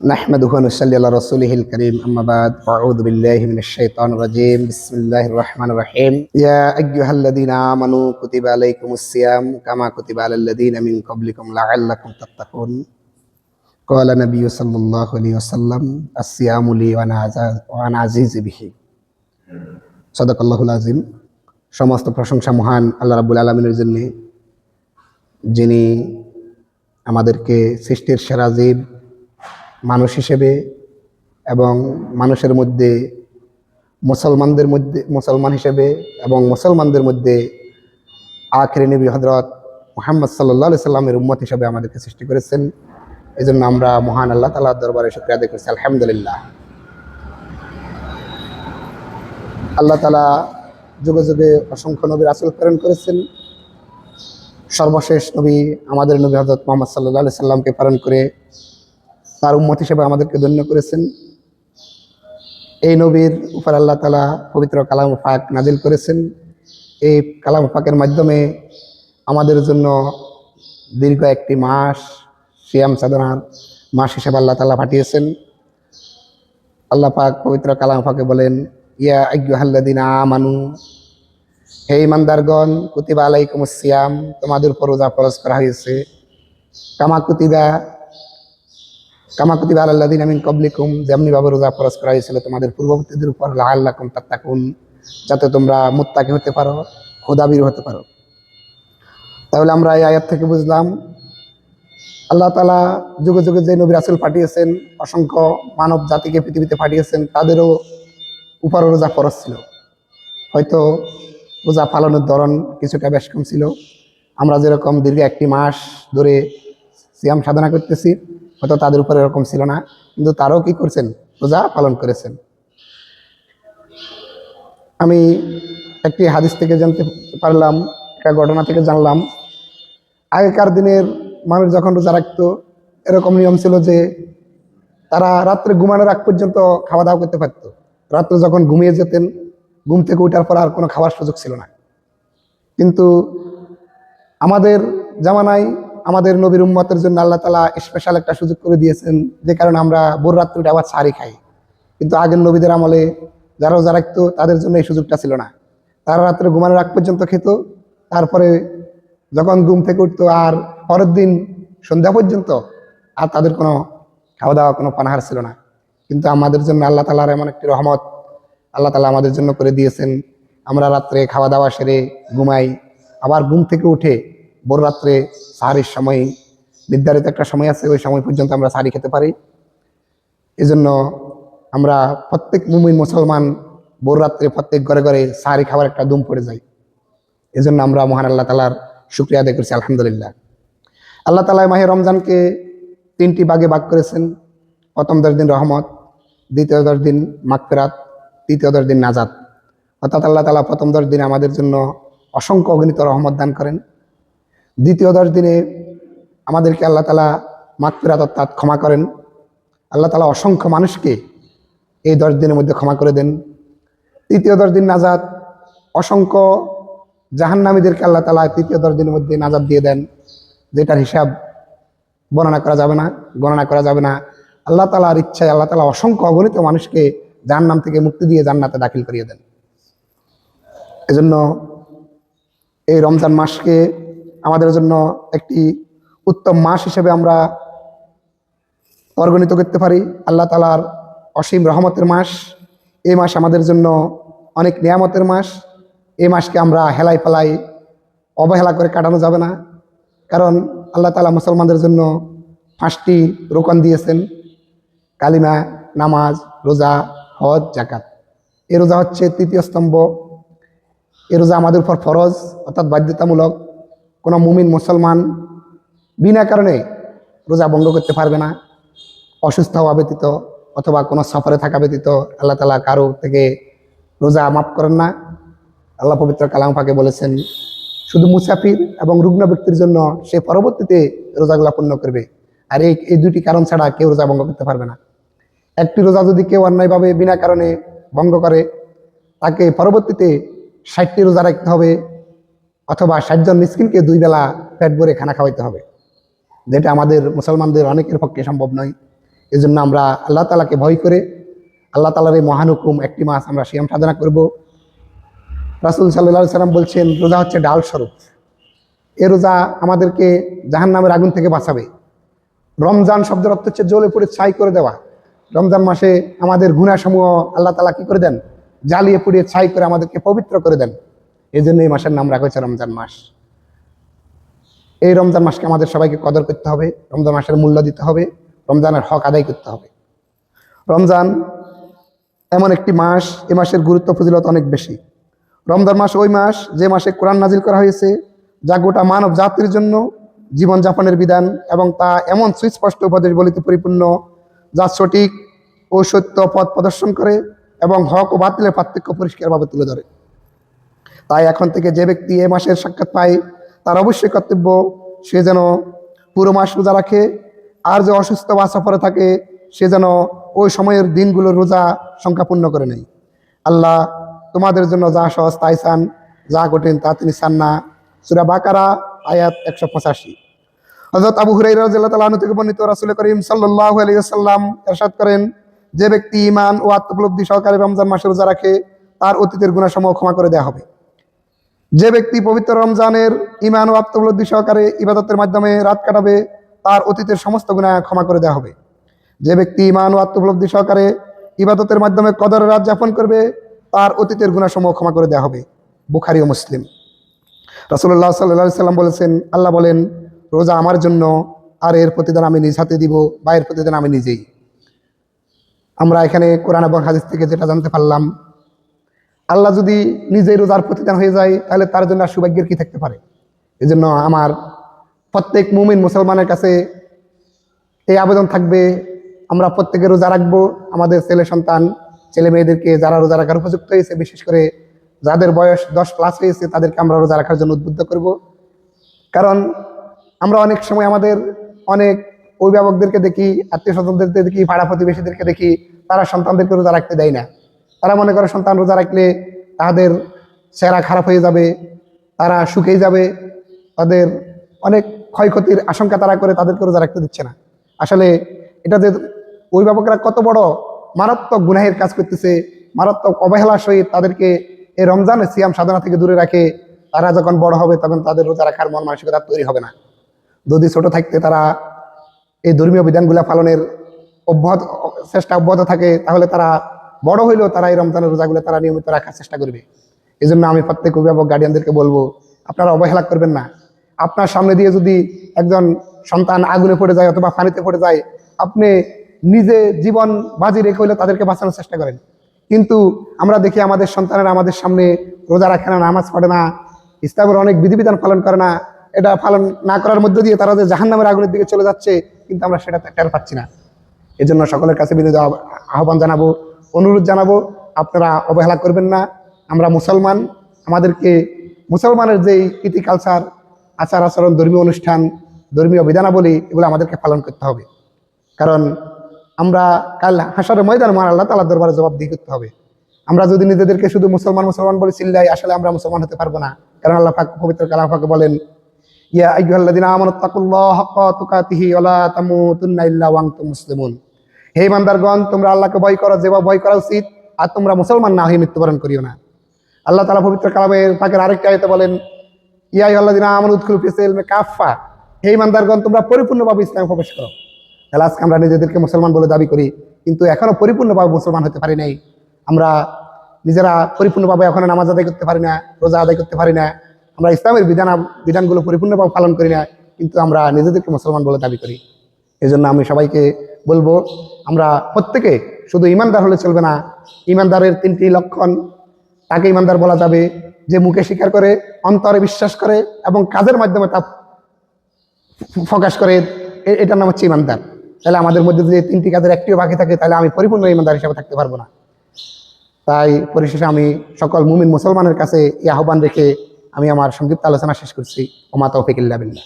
نحمده ونصلي على رسوله الكريم أما بعد أعوذ بالله من الشيطان الرجيم بسم الله الرحمن الرحيم يا أيها الذين آمنوا كتب عليكم الصيام كما كتب على الذين من قبلكم لعلكم تتقون قال النبي صلى الله عليه وسلم الصيام لي وأنا عزيز به صدق الله العظيم। সমস্ত প্রশংসা মহান আল্লাহ রাব্বুল আলামিনের জন্য, যিনি আমাদেরকে সৃষ্টির সেরা জীব মানুষ হিসেবে এবং মানুষের মধ্যে মুসলমান হিসেবে এবং মুসলমানদের মধ্যে আখিরি নবী হযরত মুহাম্মদ সাল্লাল্লাহু আলাইহি সাল্লামের উম্মত হিসেবে আমাদেরকে সৃষ্টি করেছেন। এজন্য আমরা মহান আল্লাহ তাআলার দরবারে শুকরিয়া আদায় করছি, আলহামদুলিল্লাহ। আল্লাহ তাআলা যুগে যুগে অসংখ্য নবী রাসূল প্রেরণ করেছেন। সর্বশেষ নবী আমাদের নবী হযরত মুহাম্মদ সাল্লাল্লাহু আলাইহি সাল্লামকে প্রেরণ করে তার উম্মত হিসেবে আমাদেরকে ধন্য করেছেন। এই নবীর উপর আল্লাহ তাআলা পবিত্র কালাম পাক নাজিল করেছেন। এই কালাম পাকের মাধ্যমে আমাদের জন্য দীর্ঘ একটি মাস সিয়াম সাধনার মাস হিসেবে আল্লাহ তাআলা পাঠিয়েছেন। আল্লাহ পাক পবিত্র কালাম পাকে বলেন, ইয়া আইয়ুহাল্লাযীনা আমানু, হে ঈমানদারগণ, কুতিবা আলাইকুমুস সিয়াম, তোমাদের উপর রোজা ফরজ করা হয়েছে। কামা কুতিবা আলাল্লাযীনা মিন ক্বাবলিকুম, যেমনি ভাবে রোজা ফরজ করা হয়েছিল তোমাদের পূর্ববর্তীদের উপর, লাআল্লাকুম তাত্তাকুন, যাতে তোমরা মুত্তাকি হতে পারো, খোদাবীর হতে পারো। তাহলে আমরা এই আয়াত থেকে বুঝলাম আল্লাহ তাআলা যুগে যুগে যে নবী রাসূল পাঠিয়েছেন, অসংখ্য মানব জাতিকে পৃথিবীতে পাঠিয়েছেন, তাদেরও উপর রোজা ফরজ ছিল। হয়তো রোজা পালনের ধরন কিছুটা বেশ কম ছিল। আমরা যেরকম দীর্ঘ একটি মাস ধরে সিয়াম সাধনা করতেছি, হয়তো তাদের উপর এরকম ছিল না, কিন্তু তারাও কি করছেন? রোজা পালন করেছেন। আমি একটি হাদিস থেকে জানতে পারলাম, একটা ঘটনা থেকে জানলাম, আগেকার দিনের মানুষ যখন রোজা রাখতো, এরকম নিয়ম ছিল যে তারা রাত্রে ঘুমানোর আগ পর্যন্ত খাওয়া দাওয়া করতে পারতো। রাত্রে যখন ঘুমিয়ে যেতেন, ঘুম থেকে ওঠার পর আর কোনো খাওয়ার সুযোগ ছিল না। কিন্তু আমাদের জামানায় আমাদের নবীর উম্মতের জন্য আল্লাহ তাআলা স্পেশাল একটা সুযোগ করে দিয়েছেন, যে কারণে আমরা ভোর রাত্রে উঠে আবার সাহারি খাই। কিন্তু আগের নবীদের আমলে যারা রোজা রাখতো তাদের জন্য এই সুযোগটা ছিল না। তারা রাত্রে ঘুমানোর আগ পর্যন্ত খেত, তারপরে যখন ঘুম থেকে উঠতো আর পরের দিন সন্ধ্যা পর্যন্ত আর তাদের কোনো খাওয়া দাওয়া, কোনো পানাহার ছিল না। কিন্তু আমাদের জন্য আল্লাহ তাআলার এমন একটি রহমত আল্লাহ তাআলা আমাদের জন্য করে দিয়েছেন, আমরা রাত্রে খাওয়া দাওয়া সেরে ঘুমাই, আবার ঘুম থেকে উঠে ভোর রাত্রে সাহারির সময়, নির্ধারিত একটা সময় আছে, ওই সময় পর্যন্ত আমরা সাহারি খেতে পারি। এজন্য আমরা প্রত্যেক মুমিন মুসলমান ভোর রাত্রে প্রত্যেক ঘরে ঘরে সাহারি খাবার একটা ধুম পড়ে যায়। এজন্য আমরা মহান আল্লাহ তাআলার শুকরিয়া আদায় করছি, আলহামদুলিল্লাহ। আল্লাহ তাআলা মাহে রমজানকে 3টি ভাগে ভাগ করেছেন। প্রথম 10 দিন রহমত, দ্বিতীয় 10 দিন মাগফিরাত, তৃতীয় 10 দিন নাজাত। অর্থাৎ আল্লাহ তাআলা প্রথম 10 দিনে আমাদের জন্য অসংখ্য অগণিত রহমত দান করেন। দ্বিতীয় 10 দিনে আমাদেরকে আল্লাহ তাআলা মাগফিরাত অর্থাৎ ক্ষমা করেন। আল্লাহ তাআলা অসংখ্য মানুষকে এই 10 দিনের মধ্যে ক্ষমা করে দেন। তৃতীয় 10 দিন নাজাত, অসংখ্য জাহান্নামীদেরকে আল্লাহ তাআলা তৃতীয় 10 দিনের মধ্যে নাজাত দিয়ে দেন, যেটার হিসাব গণনা করা যাবে না। আল্লাহ তাআলার ইচ্ছায় আল্লাহ তাআলা অসংখ্য অগণিত মানুষকে জাহান্নাম থেকে মুক্তি দিয়ে জান্নাতে দাখিল করিয়ে দেন। এজন্য এই রমজান মাসকে আমাদের জন্য একটি উত্তম মাস হিসেবে আমরা পরিগণিত করতে পারি। আল্লাহ তাআলার অসীম রহমতের মাস। এই মাস আমাদের জন্য অনেক নিয়ামতের মাস। এই মাসকে আমরা হেলাই ফেলাই অবহেলা করে কাটানো যাবে না, কারণ আল্লাহ তাআলা মুসলমানদের জন্য 5টি রোকন দিয়েছেন: কালিমা, নামাজ, রোজা, হজ, যাকাত। এই রোজা হচ্ছে 3য় স্তম্ভ। এই রোজা আমাদের উপর ফরজ অর্থাৎ বাধ্যতামূলক। কোনো মুমিন মুসলমান বিনা কারণে রোজা ভঙ্গ করতে পারবে না। অসুস্থ হওয়া ব্যতীত অথবা কোনো সফরে থাকা ব্যতীত আল্লাহ তাআলা কারো থেকে রোজা মাফ করেন না। আল্লাহ পবিত্র কালাম পাকে বলেছেন, শুধু মুসাফির এবং রুগ্ন ব্যক্তির জন্য সে পরবর্তীতে রোজাগুলা পূর্ণ করবে। আর এই 2টি কারণ ছাড়া কেউ রোজা ভঙ্গ করতে পারবে না। একটি রোজা যদি কেউ অন্যায়ভাবে বিনা কারণে ভঙ্গ করে, তাকে পরবর্তীতে 60টি রোজা রাখতে হবে, অথবা 60 জন মিসকিনকে 2 বেলা পেট ভরে খানা খাওয়াইতে হবে, যেটা আমাদের মুসলমানদের অনেকের পক্ষে সম্ভব নয়। এই জন্য আমরা আল্লাহ তাআলাকে ভয় করে আল্লাহ তাআলার এই মহান হুকুম একটি মাস আমরা সিয়াম সাধনা করব। রাসূল সাল্লাল্লাহু আলাইহি সাল্লাম বলছেন, রোজা হচ্ছে ডাল স্বরূপ। এ রোজা আমাদেরকে জাহান্নামের আগুন থেকে বাঁচাবে। রমজান শব্দের অর্থ হচ্ছে জ্বলে পুড়ে ছাই করে দেওয়া। রমজান মাসে আমাদের গুনাহসমূহ আল্লাহ তাআলা কি করে দেন? জ্বালিয়ে পুড়িয়ে ছাই করে আমাদেরকে পবিত্র করে দেন। এই জন্য এই মাসের নাম রাখা হয়েছে রমজান মাস। এই রমজান মাসকে আমাদের সবাইকে কদর করতে হবে, রমজান মাসের মূল্য দিতে হবে, রমজানের হক আদায় করতে হবে। রমজান এমন একটি মাস, এ মাসের গুরুত্ব ফজিলত অনেক বেশি। রমজান মাস ওই মাস যে মাসে কোরআন নাজিল করা হয়েছে, যা গোটা মানব জাতির জন্য জীবনযাপনের বিধান এবং তা এমন সুস্পষ্ট উপদেশ বলিতে পরিপূর্ণ, যা সঠিক ও সত্য পথ প্রদর্শন করে এবং হক ও বাতিলের পার্থক্য পরিষ্কারভাবে তুলে ধরে। তাই এখন থেকে যে ব্যক্তি এ মাসের সাক্ষাৎ পায়, তার অবশ্যই কর্তব্য সে যেন পুরো মাস রোজা রাখে। আর যে অসুস্থ বা সফরে থাকে, সে যেন ওই সময়ের দিনগুলোর রোজা সংখ্যা পূর্ণ করে নেয়। আল্লাহ তোমাদের জন্য যা সহজ তাই চান, যা কঠিন তা তিনি চান না। সূরা বাকারা আয়াত 185। হযরত আবু হুরায়রা রাদিয়াল্লাহু তাআলা আনহু থেকে বর্ণিত, রাসূল করিম সাল্লাল্লাহু আলাইহি ওয়াসাল্লাম ইরশাদ করেন, যে ব্যক্তি ঈমান ও আত্মোপলব্ধি সহকারে রমজান মাসে রোজা রাখে, তার অতীতের গুনাহসমূহ ক্ষমা করে দেওয়া হবে। যে ব্যক্তি পবিত্র রমজানের ঈমান ও আত্মোপলব্ধি সহকারে ইবাদতের মাধ্যমে রাত কাটাবে, তার অতীতের সমস্ত গুনাহ ক্ষমা করে দেওয়া হবে। যে ব্যক্তি ঈমান ও আত্মোপলব্ধি সহকারে ইবাদতের মাধ্যমে কদরের রাত যাপন করবে, তার অতীতের গুনাহসমূহ ক্ষমা করে দেওয়া হবে। বুখারী ও মুসলিম। রাসূলুল্লাহ সাল্লাল্লাহু আলাইহি সাল্লাম বলেছেন, আল্লাহ বলেন, রোজা আমার জন্য, আর এর প্রতিদান আমি নিজ হাতে দিব, বা এর প্রতিদান আমি নিজেই। আমরা এখানে কোরআন এবং হাদিস থেকে যেটা জানতে পারলাম, আল্লাহ যদি নিজেই রোজার প্রতিদান হয়ে যায়, তাহলে তার জন্য আর সৌভাগ্যের কি থাকতে পারে। এই জন্য আমার প্রত্যেক মুমিন মুসলমানের কাছে এই আবেদন থাকবে, আমরা প্রত্যেকে রোজা রাখবো। আমাদের ছেলে সন্তান, ছেলে মেয়েদেরকে যারা রোজা রাখার উপযুক্ত হয়েছে, বিশেষ করে যাদের বয়স 10+ হয়েছে, তাদেরকে আমরা রোজা রাখার জন্য উদ্বুদ্ধ করব। কারণ আমরা অনেক সময় আমাদের অনেক অভিভাবকদেরকে দেখি, আত্মীয় স্বজনদেরকে দেখি, পাড়া প্রতিবেশীদেরকে দেখি, তারা সন্তানদেরকে রোজা রাখতে দেয় না। তারা মনে করে সন্তান রোজা রাখলে তাদের চেহারা খারাপ হয়ে যাবে, তারা শুকিয়ে যাবে, তাদের অনেক ক্ষয়ক্ষতির আশঙ্কা তারা করে তাদেরকে রোজা রাখতে দিচ্ছে না। আসলে এটা যে অভিভাবকরা কত বড় মারাত্মক গুনাহের কাজ করতেছে, মারাত্মক অবহেলার সহিত তাদেরকে এই রমজানের সিয়াম সাধনা থেকে দূরে রাখে। তারা যখন বড় হবে, তখন তাদের রোজা রাখার মন মানসিকতা তৈরি হবে না। যদি ছোট থাকতে তারা এই ধর্মীয় বিধানগুলো পালনের চেষ্টা অব্যাহত থাকে, তাহলে তারা বড় হইলেও তারা এই রমজানের রোজাগুলো তারা নিয়মিত রাখার চেষ্টা করবে। এই জন্য আমি প্রত্যেক অভিভাবক গার্ডিয়ানদেরকে বলবো, আপনারা অবহেলা করবেন না। আপনার সামনে দিয়ে যদি একজন সন্তান আগুনে পড়ে যায় অথবা পানিতে পড়ে যায়, আপনি নিজে জীবন বাজি রেখে হইলে তাদেরকে বাঁচানোর চেষ্টা করেন। কিন্তু আমরা দেখি আমাদের সন্তানেরা আমাদের সামনে রোজা রাখে না, নামাজ পড়ে না, ইসলামের অনেক বিধিবিধান পালন করে না। এটা পালন না করার মধ্য দিয়ে তারা যে জাহান্নামের আগুনের দিকে চলে যাচ্ছে, কিন্তু আমরা সেটা টের পাচ্ছি না। এই জন্য সকলের কাছে বিনীত আহ্বান জানাবো, অনুরোধ জানাবো, আপনারা অবহেলা করবেন না। আমরা মুসলমান, আমাদেরকে মুসলমানের যেই রীতি কালচার, আচার আচরণ, ধর্মীয় অনুষ্ঠান, ধর্মীয় বিধানাবলী, এগুলো আমাদেরকে পালন করতে হবে। কারণ আমরা কাল হাসরের ময়দানে মহান আল্লাহ তাআলার দরবারে জবাবদিহি করতে হবে। আমরা যদি নিজেদেরকে শুধু মুসলমান মুসলমান বলে চিল্লাই, আসলে আমরা মুসলমান হতে পারবো না। কারণ আল্লাহ পাক পবিত্র কালাম পাকে বলেন, ইয়া আইয়ুহাল্লাযীনা আমানুত্তাকুল্লাহা হাক্কা তুকাতিহি ওয়া লা তামুতুন্না ইল্লা ওয়া আনতুম মুসলিমুন। হে ইমানদারগণ, তোমরা আল্লাহকে ভয় করো যেভাবে ভয় করা উচিত, আর তোমরা মুসলমান না হয়ে মৃত্যুবরণ করিও না। আল্লাহ তাআলা পবিত্র কালামের পাকের আরেকটা আয়াতে বলেন, ইয়া আইয়ুহাল্লাযীনা আমানু উদখুলু ফিস সিলমি কাফা। হে ইমানদারগণ, তোমরা পরিপূর্ণভাবে ইসলামে প্রবেশ করো। তাহলে আজকে আমরা নিজেদেরকে মুসলমান বলে দাবি করি, কিন্তু এখনো পরিপূর্ণভাবে মুসলমান হতে পারি নাই। আমরা নিজেরা পরিপূর্ণভাবে এখনো নামাজ আদায় করতে পারি না, রোজা আদায় করতে পারি না। আমরা ইসলামের বিধানগুলো পরিপূর্ণভাবে পালন করি না, কিন্তু আমরা নিজেদেরকে মুসলমান বলে দাবি করি। এই জন্য আমি সবাইকে বলবো, আমরা প্রত্যেকে শুধু ইমানদার হলে চলবে না। ইমানদারের 3টি লক্ষণ। তাকে ইমানদার বলা যাবে যে মুখে স্বীকার করে, অন্তরে বিশ্বাস করে এবং কাজের মাধ্যমে তা প্রকাশ করে, এটার নাম হচ্ছে ইমানদার। তাহলে আমাদের মধ্যে যদি 3টি কাজের একটিও বাকি থাকে, তাহলে আমি পরিপূর্ণ ইমানদার হিসেবে থাকতে পারবো না। তাই পরিশেষে আমি সকল মুমিন মুসলমানের কাছে এই আহ্বান রেখে আমি আমার সংক্ষিপ্ত আলোচনা শেষ করছি। ওমা তাওফীক ইল্লা বিল্লাহ।